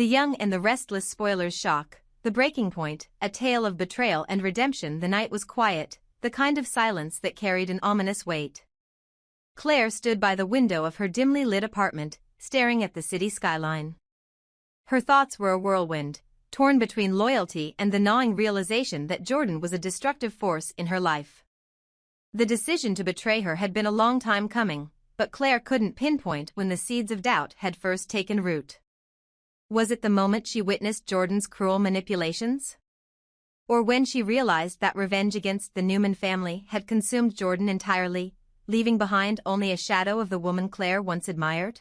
The Young and the Restless. Spoilers. Shock. The Breaking Point, a tale of betrayal and redemption. The night was quiet, the kind of silence that carried an ominous weight. Claire stood by the window of her dimly lit apartment, staring at the city skyline. Her thoughts were a whirlwind, torn between loyalty and the gnawing realization that Jordan was a destructive force in her life. The decision to betray her had been a long time coming, but Claire couldn't pinpoint when the seeds of doubt had first taken root. Was it the moment she witnessed Jordan's cruel manipulations? Or when she realized that revenge against the Newman family had consumed Jordan entirely, leaving behind only a shadow of the woman Claire once admired?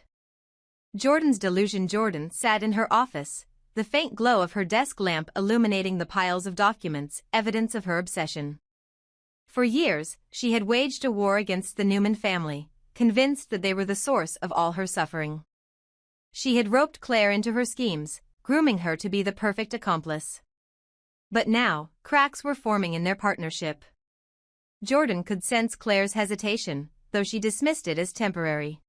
Jordan's delusion. Jordan sat in her office, the faint glow of her desk lamp illuminating the piles of documents, evidence of her obsession. For years, she had waged a war against the Newman family, convinced that they were the source of all her suffering. She had roped Claire into her schemes, grooming her to be the perfect accomplice. But now, cracks were forming in their partnership. Jordan could sense Claire's hesitation, though she dismissed it as temporary.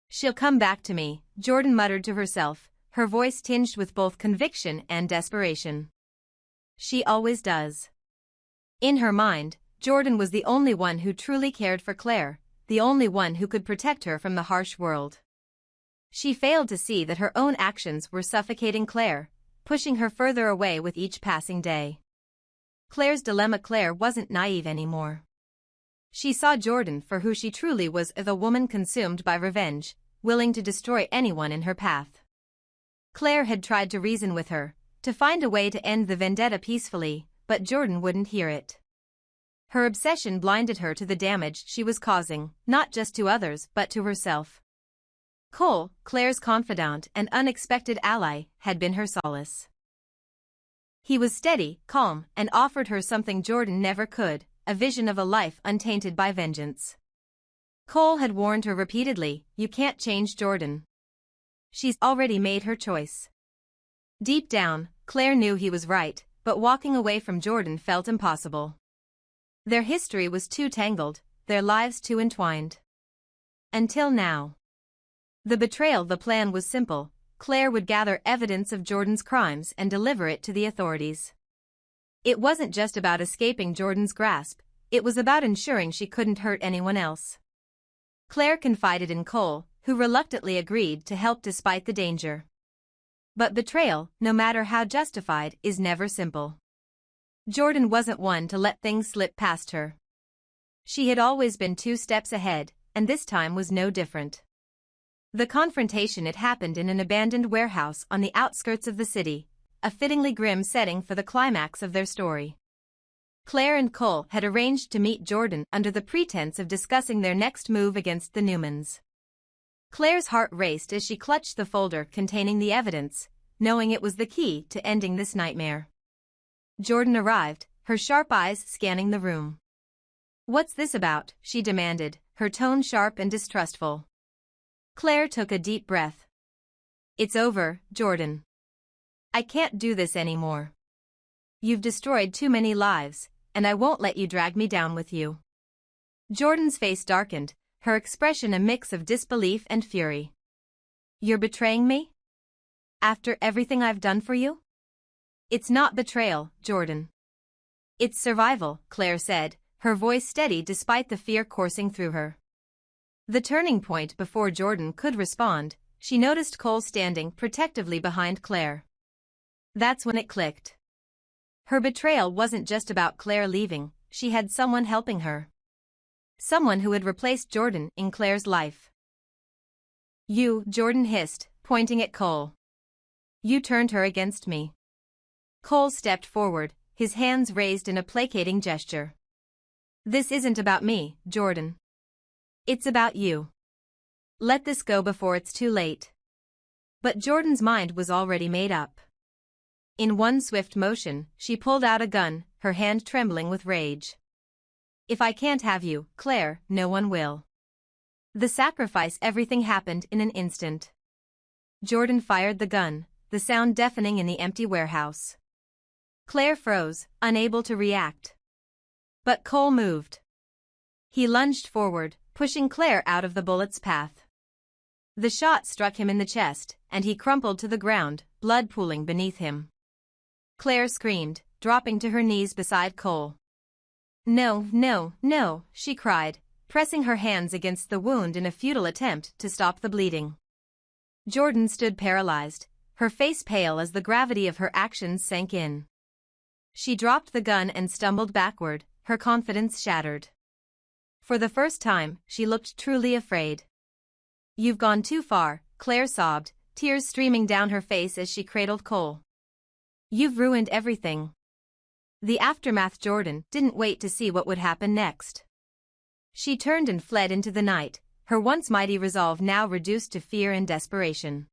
"She'll come back to me," Jordan muttered to herself, her voice tinged with both conviction and desperation. "She always does." In her mind, Jordan was the only one who truly cared for Claire, the only one who could protect her from the harsh world. She failed to see that her own actions were suffocating Claire, pushing her further away with each passing day. Claire's dilemma. Claire wasn't naive anymore. She saw Jordan for who she truly was, a woman consumed by revenge, willing to destroy anyone in her path. Claire had tried to reason with her, to find a way to end the vendetta peacefully, but Jordan wouldn't hear it. Her obsession blinded her to the damage she was causing, not just to others but to herself. Cole, Claire's confidant and unexpected ally, had been her solace. He was steady, calm, and offered her something Jordan never could, a vision of a life untainted by vengeance. Cole had warned her repeatedly, "You can't change Jordan. She's already made her choice." Deep down, Claire knew he was right, but walking away from Jordan felt impossible. Their history was too tangled, their lives too entwined. Until now. The betrayal. The plan was simple. Claire would gather evidence of Jordan's crimes and deliver it to the authorities. It wasn't just about escaping Jordan's grasp, it was about ensuring she couldn't hurt anyone else. Claire confided in Cole, who reluctantly agreed to help despite the danger. But betrayal, no matter how justified, is never simple. Jordan wasn't one to let things slip past her. She had always been 2 steps ahead, and this time was no different. The confrontation. It happened in an abandoned warehouse on the outskirts of the city, a fittingly grim setting for the climax of their story. Claire and Cole had arranged to meet Jordan under the pretense of discussing their next move against the Newmans. Claire's heart raced as she clutched the folder containing the evidence, knowing it was the key to ending this nightmare. Jordan arrived, her sharp eyes scanning the room. "What's this about?" she demanded, her tone sharp and distrustful. Claire took a deep breath. "It's over, Jordan. I can't do this anymore. You've destroyed too many lives, and I won't let you drag me down with you." Jordan's face darkened, her expression a mix of disbelief and fury. "You're betraying me? After everything I've done for you?" "It's not betrayal, Jordan. It's survival," Claire said, her voice steady despite the fear coursing through her. The turning point. Before Jordan could respond, she noticed Cole standing protectively behind Claire. That's when it clicked. Her betrayal wasn't just about Claire leaving, she had someone helping her. Someone who had replaced Jordan in Claire's life. "You," Jordan hissed, pointing at Cole. "You turned her against me." Cole stepped forward, his hands raised in a placating gesture. "This isn't about me, Jordan. It's about you. Let this go before it's too late." But Jordan's mind was already made up. In one swift motion, she pulled out a gun, her hand trembling with rage. "If I can't have you, Claire, no one will." The sacrifice. Everything happened in an instant. Jordan fired the gun, the sound deafening in the empty warehouse. Claire froze, unable to react. But Cole moved. He lunged forward, pushing Claire out of the bullet's path. The shot struck him in the chest, and he crumpled to the ground, blood pooling beneath him. Claire screamed, dropping to her knees beside Cole. "No, no, no," she cried, pressing her hands against the wound in a futile attempt to stop the bleeding. Jordan stood paralyzed, her face pale as the gravity of her actions sank in. She dropped the gun and stumbled backward, her confidence shattered. For the first time, she looked truly afraid. "You've gone too far," Claire sobbed, tears streaming down her face as she cradled Cole. "You've ruined everything." The aftermath. Jordan didn't wait to see what would happen next. She turned and fled into the night, her once mighty resolve now reduced to fear and desperation.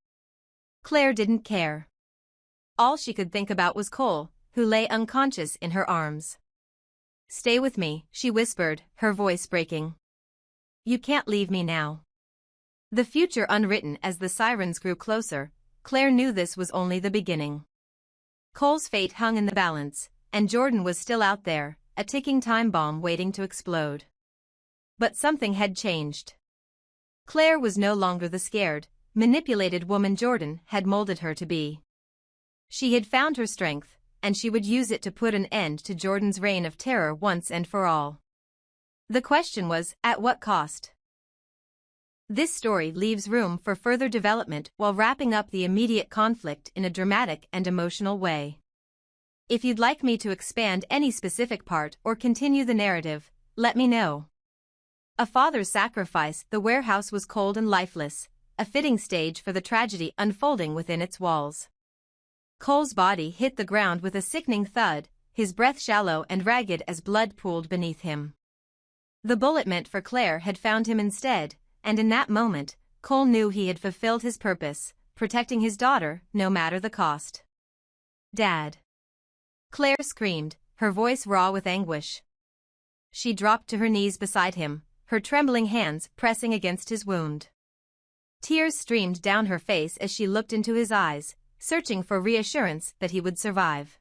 Claire didn't care. All she could think about was Cole, who lay unconscious in her arms. "Stay with me," she whispered, her voice breaking. "You can't leave me now." The future unwritten. As the sirens grew closer, Claire knew this was only the beginning. Cole's fate hung in the balance, and Jordan was still out there, a ticking time bomb waiting to explode. But something had changed. Claire was no longer the scared, manipulated woman Jordan had molded her to be. She had found her strength, and she would use it to put an end to Jordan's reign of terror once and for all. The question was, at what cost? This story leaves room for further development while wrapping up the immediate conflict in a dramatic and emotional way. If you'd like me to expand any specific part or continue the narrative, let me know. A father's sacrifice. The warehouse was cold and lifeless, a fitting stage for the tragedy unfolding within its walls. Cole's body hit the ground with a sickening thud, his breath shallow and ragged as blood pooled beneath him. The bullet meant for Claire had found him instead, and in that moment, Cole knew he had fulfilled his purpose, protecting his daughter, no matter the cost. "Dad!" Claire screamed, her voice raw with anguish. She dropped to her knees beside him, her trembling hands pressing against his wound. Tears streamed down her face as she looked into his eyes, searching for reassurance that he would survive.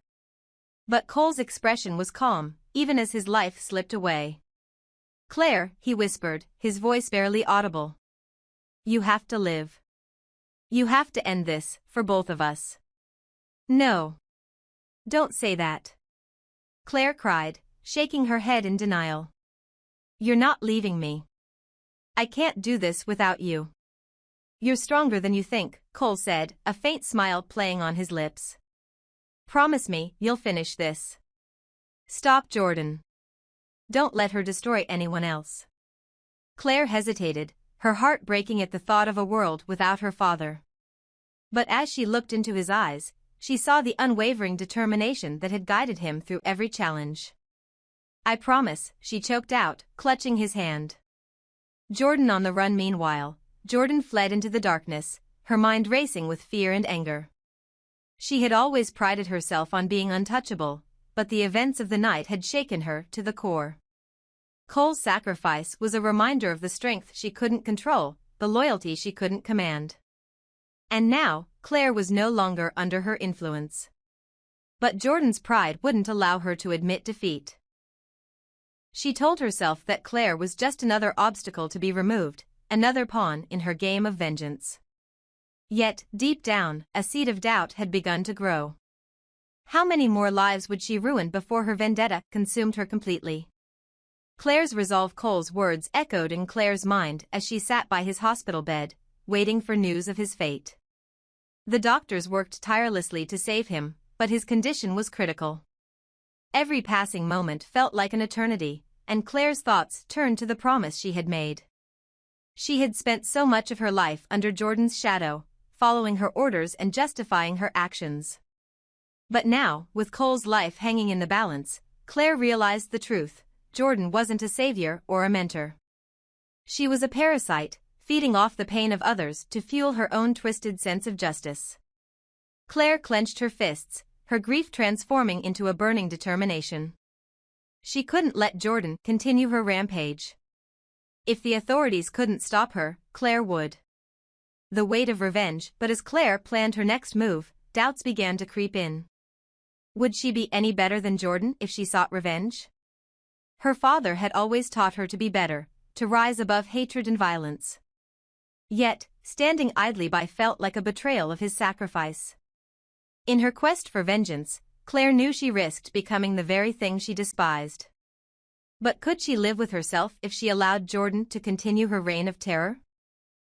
But Cole's expression was calm, even as his life slipped away. "Claire," he whispered, his voice barely audible. "You have to live. You have to end this, for both of us." "No. Don't say that," Claire cried, shaking her head in denial. "You're not leaving me. I can't do this without you." "You're stronger than you think," Cole said, a faint smile playing on his lips. "Promise me you'll finish this." "Stop, Jordan. Don't let her destroy anyone else." Claire hesitated, her heart breaking at the thought of a world without her father. But as she looked into his eyes, she saw the unwavering determination that had guided him through every challenge. "I promise," she choked out, clutching his hand. Jordan on the run. Meanwhile, Jordan fled into the darkness, her mind racing with fear and anger. She had always prided herself on being untouchable, but the events of the night had shaken her to the core. Cole's sacrifice was a reminder of the strength she couldn't control, the loyalty she couldn't command. And now, Claire was no longer under her influence. But Jordan's pride wouldn't allow her to admit defeat. She told herself that Claire was just another obstacle to be removed, another pawn in her game of vengeance. Yet, deep down, a seed of doubt had begun to grow. How many more lives would she ruin before her vendetta consumed her completely? Claire's resolve. Cole's words echoed in Claire's mind as she sat by his hospital bed, waiting for news of his fate. The doctors worked tirelessly to save him, but his condition was critical. Every passing moment felt like an eternity, and Claire's thoughts turned to the promise she had made. She had spent so much of her life under Jordan's shadow, following her orders and justifying her actions. But now, with Cole's life hanging in the balance, Claire realized the truth: Jordan wasn't a savior or a mentor. She was a parasite, feeding off the pain of others to fuel her own twisted sense of justice. Claire clenched her fists, her grief transforming into a burning determination. She couldn't let Jordan continue her rampage. If the authorities couldn't stop her, Claire would. The weight of revenge. But as Claire planned her next move, doubts began to creep in. Would she be any better than Jordan if she sought revenge? Her father had always taught her to be better, to rise above hatred and violence. Yet, standing idly by felt like a betrayal of his sacrifice. In her quest for vengeance, Claire knew she risked becoming the very thing she despised. But could she live with herself if she allowed Jordan to continue her reign of terror?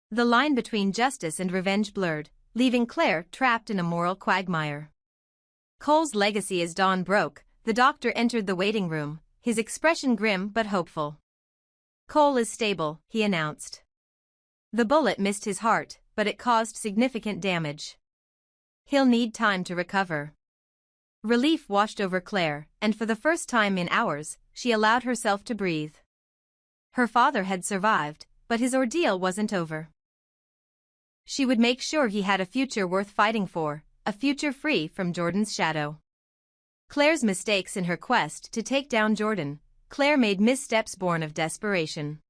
The line between justice and revenge blurred, leaving Claire trapped in a moral quagmire. Cole's legacy. As dawn broke, the doctor entered the waiting room, his expression grim but hopeful. "Cole is stable," he announced. "The bullet missed his heart, but it caused significant damage. He'll need time to recover." Relief washed over Claire, and for the first time in hours, she allowed herself to breathe. Her father had survived, but his ordeal wasn't over. She would make sure he had a future worth fighting for, a future free from Jordan's shadow. Claire's mistakes in her quest to take down Jordan. Claire made missteps born of desperation.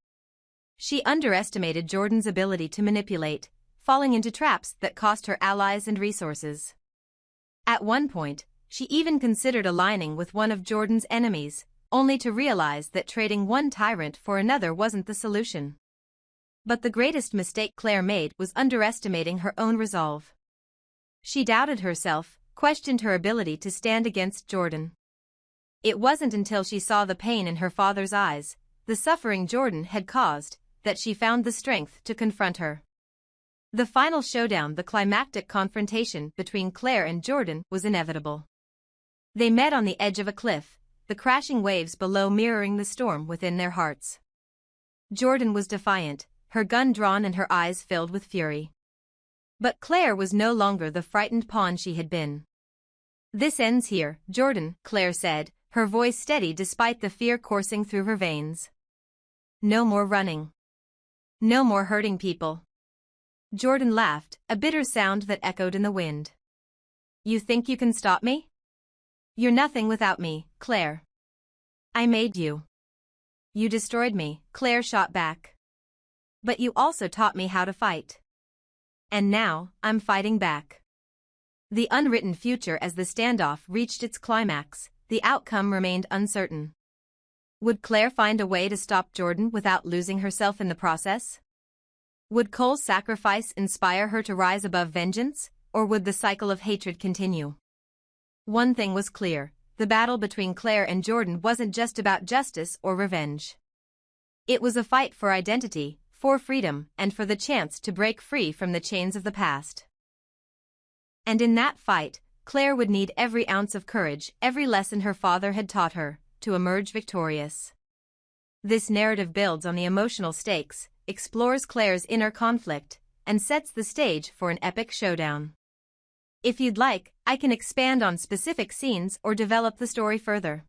She underestimated Jordan's ability to manipulate, falling into traps that cost her allies and resources. At one point, she even considered aligning with one of Jordan's enemies, only to realize that trading one tyrant for another wasn't the solution. But the greatest mistake Claire made was underestimating her own resolve. She doubted herself, questioned her ability to stand against Jordan. It wasn't until she saw the pain in her father's eyes, the suffering Jordan had caused, that she found the strength to confront her. The final showdown, the climactic confrontation between Claire and Jordan, was inevitable. They met on the edge of a cliff, the crashing waves below mirroring the storm within their hearts. Jordan was defiant, her gun drawn and her eyes filled with fury. But Claire was no longer the frightened pawn she had been. "This ends here, Jordan," Claire said, her voice steady despite the fear coursing through her veins. "No more running. No more hurting people." Jordan laughed, a bitter sound that echoed in the wind. "You think you can stop me? You're nothing without me, Claire. I made you. You destroyed me," Claire shot back. "But you also taught me how to fight. And now, I'm fighting back." The unwritten future. As the standoff reached its climax, the outcome remained uncertain. Would Claire find a way to stop Jordan without losing herself in the process? Would Cole's sacrifice inspire her to rise above vengeance, or would the cycle of hatred continue? One thing was clear, the battle between Claire and Jordan wasn't just about justice or revenge. It was a fight for identity, for freedom, and for the chance to break free from the chains of the past. And in that fight, Claire would need every ounce of courage, every lesson her father had taught her, to emerge victorious. This narrative builds on the emotional stakes, explores Claire's inner conflict, and sets the stage for an epic showdown. If you'd like, I can expand on specific scenes or develop the story further.